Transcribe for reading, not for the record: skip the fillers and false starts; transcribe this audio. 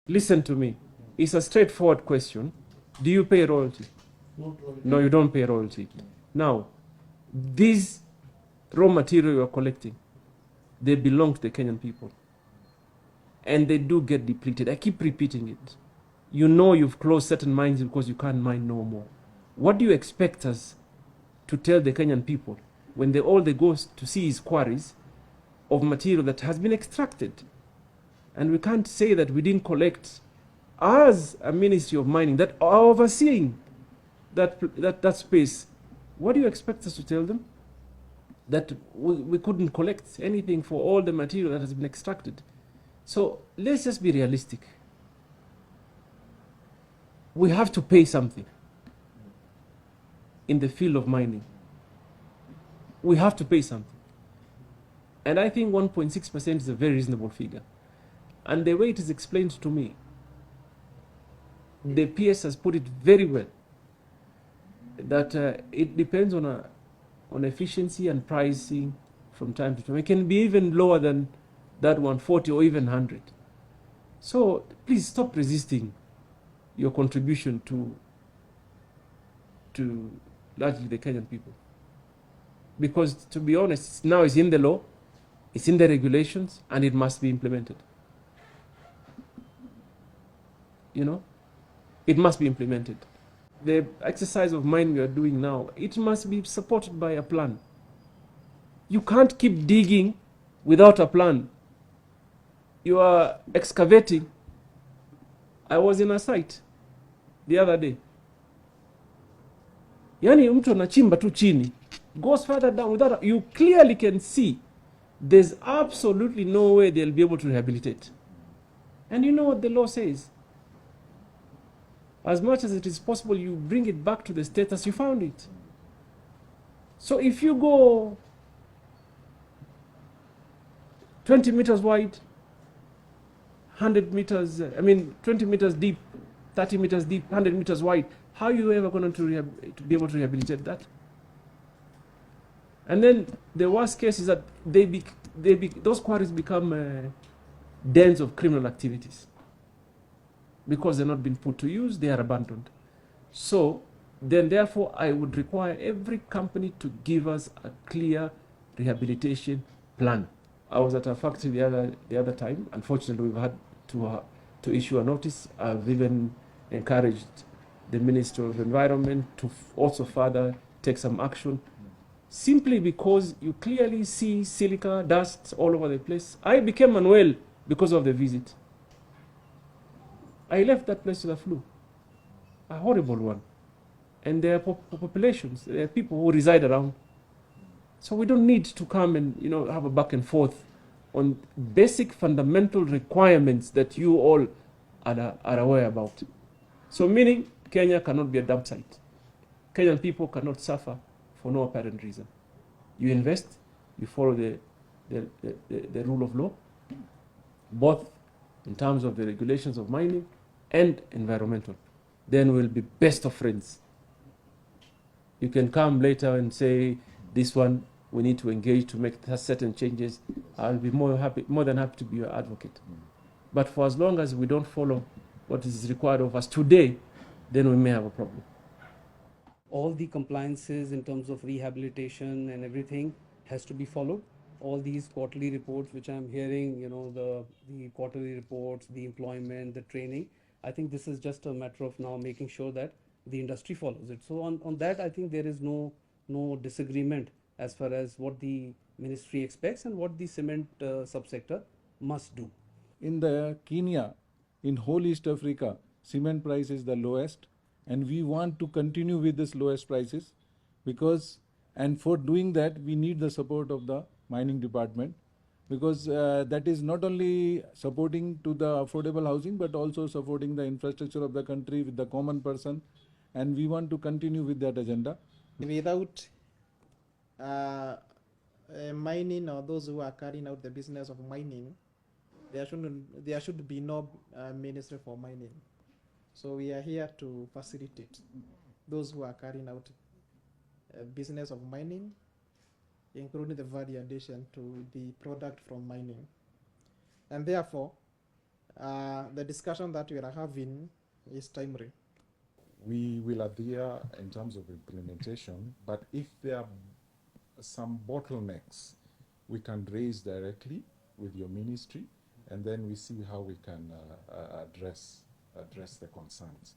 Listen to me. It's a straightforward question. Do you pay royalty? No, you don't pay royalty. Now, these raw material you are collecting, they belong to the Kenyan people. And they do get depleted. I keep repeating it. You know you've closed certain mines because you can't mine no more. What do you expect us to tell the Kenyan people when all they go to see is quarries of material that has been extracted? And we can't say that we didn't collect, as a Ministry of Mining that are overseeing that space. What do you expect us to tell them? That we couldn't collect anything for all the material that has been extracted. So let's just be realistic. We have to pay something in the field of mining. We have to pay something. And I think 1.6% is a very reasonable figure. And the way it is explained to me, the PS has put it very well, that it depends on efficiency and pricing from time to time. It can be even lower than that 140 or even 100. So please stop resisting your contribution to largely the Kenyan people. Because to be honest, now it's in the law, it's in the regulations, and it must be implemented. You know, it must be implemented. The exercise of mining we are doing now, it must be supported by a plan. You can't keep digging without a plan. You are excavating. I was in a site the other day. Yani mtu anachimba tu chini, goes further down without, you clearly can see there's absolutely no way they'll be able to rehabilitate. And you know what the law says? As much as it is possible, you bring it back to the status you found it. So if you go 20 meters wide, 100 meters, 20 meters deep, 30 meters deep, 100 meters wide, how are you ever going to be able to rehabilitate that? And then the worst case is that those quarries become dens of criminal activities. Because they're not being put to use, they are abandoned. So then therefore I would require every company to give us a clear rehabilitation plan. I was at a factory the other time. Unfortunately, we've had to issue a notice. I've even encouraged the Minister of Environment to also further take some action, simply because you clearly see silica dust all over the place. I became unwell because of the visit. I left that place with a flu, a horrible one. And there are populations, there are people who reside around. So we don't need to come and have a back and forth on basic fundamental requirements that you all are aware about. So meaning Kenya cannot be a dump site. Kenyan people cannot suffer for no apparent reason. You invest, you follow the rule of law, both in terms of the regulations of mining and environmental. Then we'll be best of friends. You can come later and say, this one, we need to engage to make certain changes. I'll be more than happy to be your advocate. But for as long as we don't follow what is required of us today, then we may have a problem. All the compliances in terms of rehabilitation and everything has to be followed. All these quarterly reports which I'm hearing, the quarterly reports, the employment, the training, I think this is just a matter of now making sure that the industry follows it. So on that, I think there is no disagreement as far as what the ministry expects and what the cement subsector must do. In the Kenya, in whole East Africa, cement price is the lowest, and we want to continue with this lowest prices and for doing that we need the support of the mining department, because that is not only supporting to the affordable housing but also supporting the infrastructure of the country with the common person, and we want to continue with that agenda. Without mining, or those who are carrying out the business of mining, there should be no ministry for mining. So we are here to facilitate those who are carrying out business of mining, including the value addition to the product from mining. And therefore, the discussion that we are having is timely. We will adhere in terms of implementation, but if there are some bottlenecks, we can raise directly with your ministry, and then we see how we can address the concerns.